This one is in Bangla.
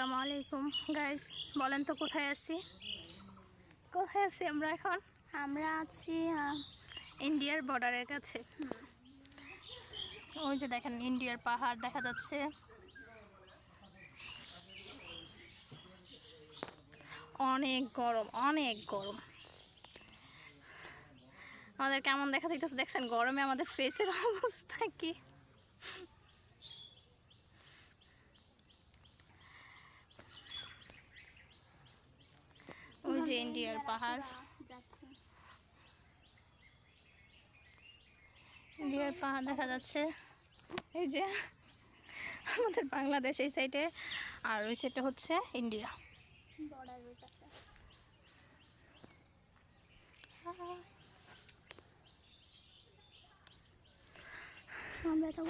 আসসালামু আলাইকুম গাইস, বলেন তো কোথায় আছি আমরা এখন? আমরা আছি ইন্ডিয়ার বর্ডারের কাছে। ওই যে দেখেন ইন্ডিয়ার পাহাড় দেখা যাচ্ছে। অনেক গরম, অনেক গরম। আমাদের কেমন দেখা যাইতেছে দেখছেন, গরমে আমাদের ফেসের অবস্থা কি। ওই যে ইন্ডিয়ার পাহাড়, যাচ্ছে। ইন্ডিয়ার পাহাড় দেখা যাচ্ছে। এই যে আমাদের বাংলাদেশ এই সাইডে, আর ওই সাইডে হচ্ছে ইন্ডিয়া। বর্ডারের কাছে আমরা তো